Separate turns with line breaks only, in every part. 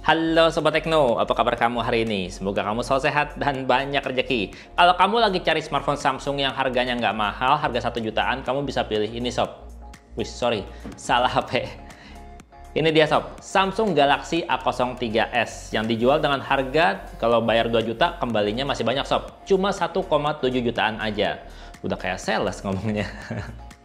Halo Sobat Tekno, apa kabar kamu hari ini? Semoga kamu selalu sehat dan banyak rezeki. Kalau kamu lagi cari smartphone Samsung yang harganya nggak mahal, harga 1 jutaan, kamu bisa pilih ini Sob. Wih, sorry, salah HP. Ini dia Sob, Samsung Galaxy A03s yang dijual dengan harga kalau bayar 2 juta, kembalinya masih banyak Sob. Cuma 1,7 jutaan aja. Udah kayak sales ngomongnya.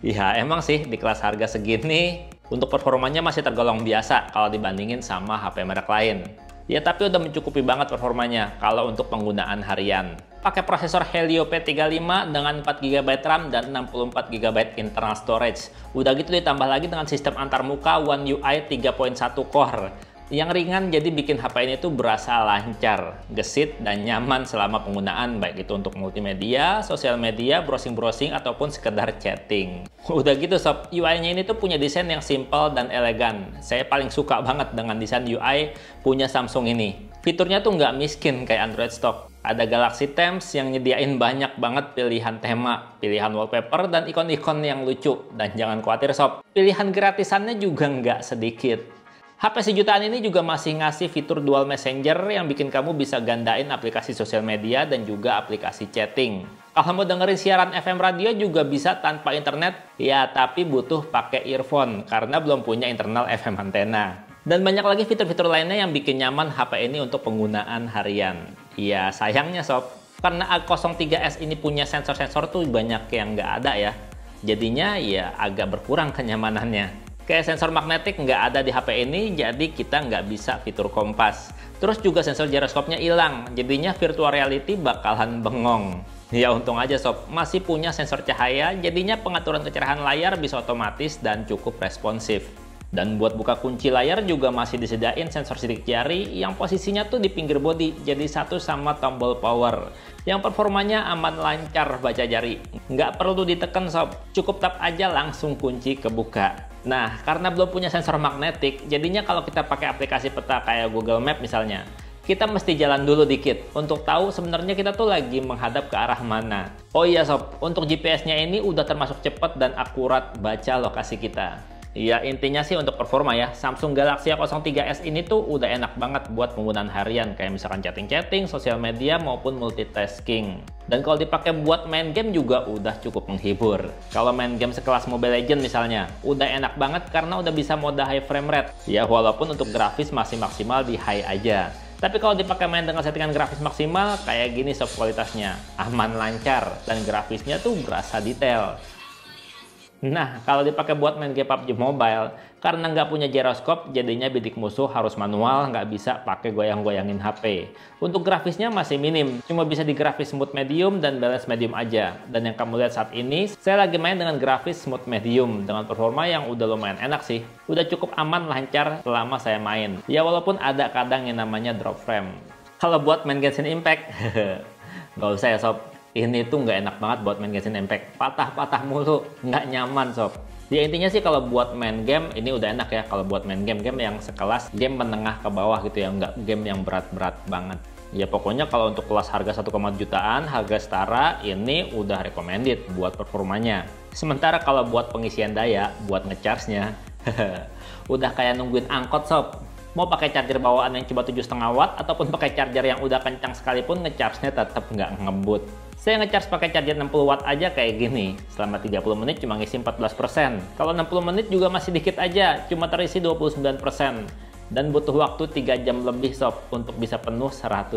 Ya emang sih di kelas harga segini untuk performanya masih tergolong biasa kalau dibandingin sama HP merek lain. Ya tapi udah mencukupi banget performanya kalau untuk penggunaan harian. Pakai prosesor Helio P35 dengan 4GB RAM dan 64GB internal storage. Udah gitu ditambah lagi dengan sistem antarmuka One UI 3.1 core. Yang ringan jadi bikin HP ini tuh berasa lancar, gesit, dan nyaman selama penggunaan, baik itu untuk multimedia, sosial media, browsing-browsing, ataupun sekedar chatting. Udah gitu sob, UI-nya ini tuh punya desain yang simple dan elegan. Saya paling suka banget dengan desain UI punya Samsung ini. Fiturnya tuh nggak miskin kayak Android stock. Ada Galaxy Themes yang nyediain banyak banget pilihan tema, pilihan wallpaper, dan ikon-ikon yang lucu. Dan jangan khawatir sob, pilihan gratisannya juga nggak sedikit. HP sejutaan ini juga masih ngasih fitur dual messenger yang bikin kamu bisa gandain aplikasi sosial media dan juga aplikasi chatting. Kalau mau dengerin siaran FM radio juga bisa tanpa internet, ya tapi butuh pakai earphone karena belum punya internal FM antena. Dan banyak lagi fitur-fitur lainnya yang bikin nyaman HP ini untuk penggunaan harian. Ya sayangnya sob, karena A03s ini punya sensor-sensor tuh banyak yang nggak ada ya. Jadinya ya agak berkurang kenyamanannya. Kayak sensor magnetik nggak ada di HP ini, jadi kita nggak bisa fitur kompas. Terus juga sensor giroskopnya hilang, jadinya virtual reality bakalan bengong. Ya untung aja sob, masih punya sensor cahaya, jadinya pengaturan kecerahan layar bisa otomatis dan cukup responsif. Dan buat buka kunci layar juga masih disediain sensor sidik jari yang posisinya tuh di pinggir bodi, jadi satu sama tombol power. Yang performanya aman lancar baca jari. Nggak perlu ditekan sob, cukup tap aja langsung kunci kebuka. Nah, karena belum punya sensor magnetik, jadinya kalau kita pakai aplikasi peta kayak Google Map misalnya, kita mesti jalan dulu dikit untuk tahu sebenarnya kita tuh lagi menghadap ke arah mana. Oh iya sob, untuk GPS-nya ini udah termasuk cepat dan akurat baca lokasi kita. Ya intinya sih untuk performa ya, Samsung Galaxy A03s ini tuh udah enak banget buat penggunaan harian kayak misalkan chatting-chatting, sosial media maupun multitasking. Dan kalau dipakai buat main game juga udah cukup menghibur. Kalau main game sekelas Mobile Legends misalnya, udah enak banget karena udah bisa mode high frame rate. Ya walaupun untuk grafis masih maksimal di high aja. Tapi kalau dipakai main dengan settingan grafis maksimal, kayak gini sob kualitasnya. Aman lancar dan grafisnya tuh berasa detail. Nah, kalau dipakai buat main game PUBG Mobile, karena nggak punya giroskop, jadinya bidik musuh harus manual, nggak bisa pakai goyang-goyangin HP. Untuk grafisnya masih minim, cuma bisa di grafis smooth medium dan balance medium aja. Dan yang kamu lihat saat ini, saya lagi main dengan grafis smooth medium, dengan performa yang udah lumayan enak sih. Udah cukup aman, lancar selama saya main. Ya walaupun ada kadang yang namanya drop frame. Kalau buat main Genshin Impact, nggak usah ya sob. Ini tuh nggak enak banget buat main Genshin Impact, patah-patah mulu, nggak nyaman sob. Ya intinya sih kalau buat main game ini udah enak ya, kalau buat main game-game yang sekelas game menengah ke bawah gitu ya, nggak game yang berat-berat banget. Ya pokoknya kalau untuk kelas harga 1, jutaan, harga setara ini udah recommended buat performanya. Sementara kalau buat pengisian daya, buat ngecharge-nya, udah kayak nungguin angkot sob. Mau pakai charger bawaan yang cuma 7,5 watt ataupun pakai charger yang udah kencang sekalipun ngecharge-nya tetap nggak ngebut. Saya ngecharge pakai charger 60 watt aja kayak gini. Selama 30 menit cuma ngisi 14%. Kalau 60 menit juga masih dikit aja, cuma terisi 29%. Dan butuh waktu 3 jam lebih sob untuk bisa penuh 100%.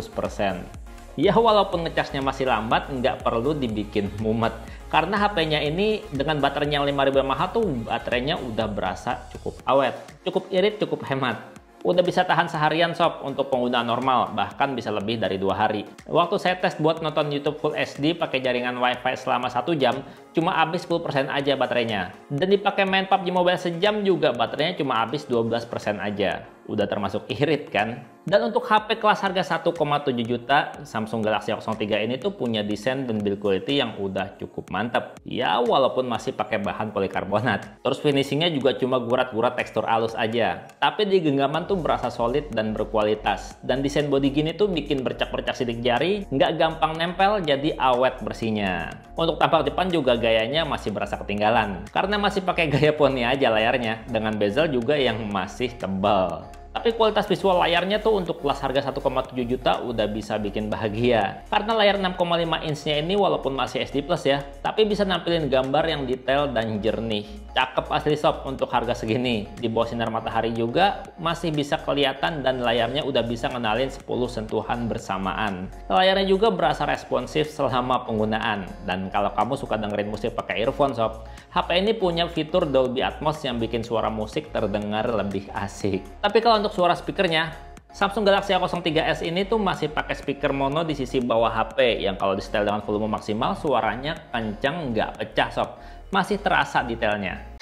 Ya walaupun ngecharge-nya masih lambat, nggak perlu dibikin mumet. Karena HP-nya ini dengan baterainya yang 5000 mAh tuh baterainya udah berasa cukup awet. Cukup irit, cukup hemat. Udah bisa tahan seharian sob untuk penggunaan normal, bahkan bisa lebih dari 2 hari. Waktu saya tes buat nonton YouTube Full HD pakai jaringan WiFi selama 1 jam, cuma habis 10% aja baterainya. Dan dipakai main PUBG Mobile sejam juga baterainya cuma habis 12% aja. Udah termasuk irit kan? Dan untuk HP kelas harga 1,7 juta, Samsung Galaxy A03 ini tuh punya desain dan build quality yang udah cukup mantap. Ya walaupun masih pakai bahan polikarbonat. Terus finishingnya juga cuma gurat-gurat tekstur halus aja. Tapi di genggaman tuh berasa solid dan berkualitas. Dan desain body gini tuh bikin bercak-bercak sidik jari, nggak gampang nempel, jadi awet bersihnya. Untuk tampak depan juga gayanya masih berasa ketinggalan. Karena masih pakai gaya poni aja layarnya, dengan bezel juga yang masih tebal. Tapi kualitas visual layarnya tuh untuk kelas harga 1,7 juta udah bisa bikin bahagia. Karena layar 6,5 inch-nya ini walaupun masih SD Plus ya, tapi bisa nampilin gambar yang detail dan jernih. Cakep asli sob untuk harga segini. Di bawah sinar matahari juga masih bisa kelihatan dan layarnya udah bisa ngenalin 10 sentuhan bersamaan. Layarnya juga berasa responsif selama penggunaan. Dan kalau kamu suka dengerin musik pakai earphone sob, HP ini punya fitur Dolby Atmos yang bikin suara musik terdengar lebih asik. Tapi kalau untuk suara speakernya, Samsung Galaxy A03s ini tuh masih pakai speaker mono di sisi bawah HP yang kalau di setel dengan volume maksimal suaranya kencang nggak pecah sob. Masih terasa detailnya.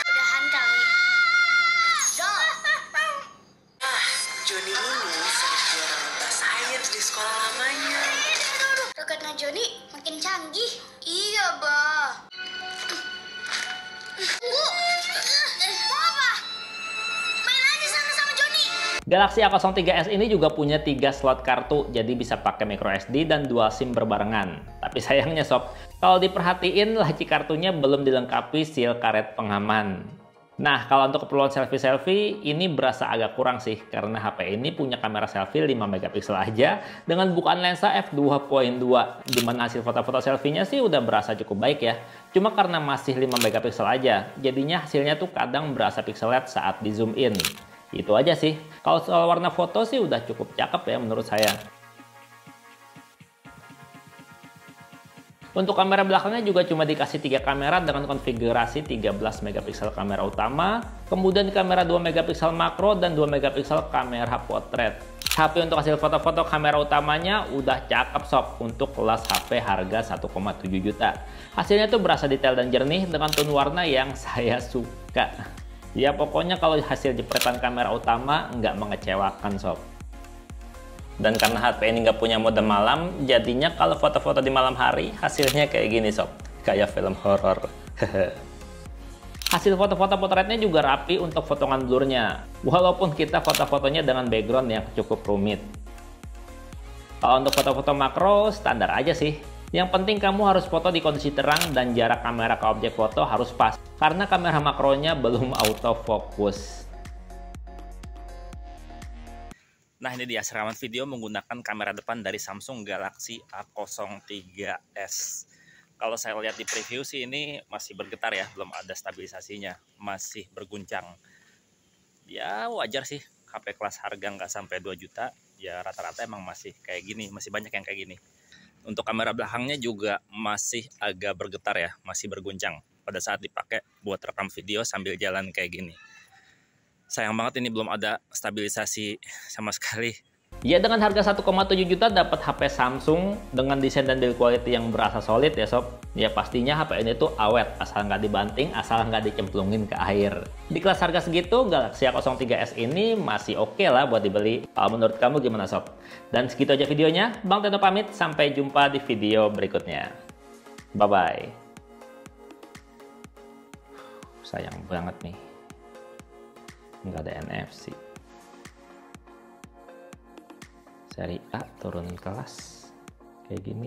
Udahan kali.
Joni ini sering juara lomba sains di sekolah lamanya.
Roketnya Joni makin canggih. Iya, Bah. Mau apa? Main aja sana sama Joni.
Galaxy A03s ini juga punya 3 slot kartu, jadi bisa pakai microSD dan dual SIM berbarengan. Tapi sayangnya sob, kalau diperhatiin laci kartunya belum dilengkapi seal karet pengaman. Nah, kalau untuk keperluan selfie-selfie, ini berasa agak kurang sih, karena HP ini punya kamera selfie 5 megapiksel aja dengan bukaan lensa f2.2, di mana hasil foto-foto selfie-nya sih udah berasa cukup baik ya. Cuma karena masih 5 megapiksel aja, jadinya hasilnya tuh kadang berasa pixelate saat di zoom in. Itu aja sih. Kalau soal warna foto sih udah cukup cakep ya menurut saya. Untuk kamera belakangnya juga cuma dikasih 3 kamera dengan konfigurasi 13 megapiksel kamera utama, kemudian kamera 2 megapiksel makro dan 2 megapiksel kamera potret. Tapi untuk hasil foto-foto kamera utamanya udah cakep sob untuk kelas HP harga 1,7 juta. Hasilnya tuh berasa detail dan jernih dengan tone warna yang saya suka. Ya pokoknya kalau hasil jepretan kamera utama nggak mengecewakan sob. Dan karena HP ini nggak punya mode malam, jadinya kalau foto-foto di malam hari hasilnya kayak gini sob, kayak film horor. Hasil foto-foto potretnya juga rapi untuk potongan blurnya, walaupun kita foto-fotonya dengan background yang cukup rumit. Kalau untuk foto-foto makro standar aja sih. Yang penting kamu harus foto di kondisi terang dan jarak kamera ke objek foto harus pas, karena kamera makronya belum autofocus. Nah, ini dia siraman video menggunakan kamera depan dari Samsung Galaxy A03s. Kalau saya lihat di preview sih ini masih bergetar ya, belum ada stabilisasinya, masih berguncang. Ya wajar sih, HP kelas harga nggak sampai 2 juta, ya rata-rata emang masih kayak gini, masih banyak yang kayak gini. Untuk kamera belakangnya juga masih agak bergetar ya, masih berguncang pada saat dipakai buat rekam video sambil jalan kayak gini. Sayang banget ini belum ada stabilisasi sama sekali. Ya dengan harga 1,7 juta dapat HP Samsung dengan desain dan build quality yang berasa solid ya sob. Ya pastinya HP ini tuh awet, asal nggak dibanting, asal nggak dicemplungin ke air. Di kelas harga segitu, Galaxy A03s ini masih oke lah buat dibeli. Kalau menurut kamu gimana sob? Dan segitu aja videonya, Bang Teno pamit, sampai jumpa di video berikutnya. Bye-bye. Sayang banget nih, nggak ada NFC. Seri A turun kelas kayak gini.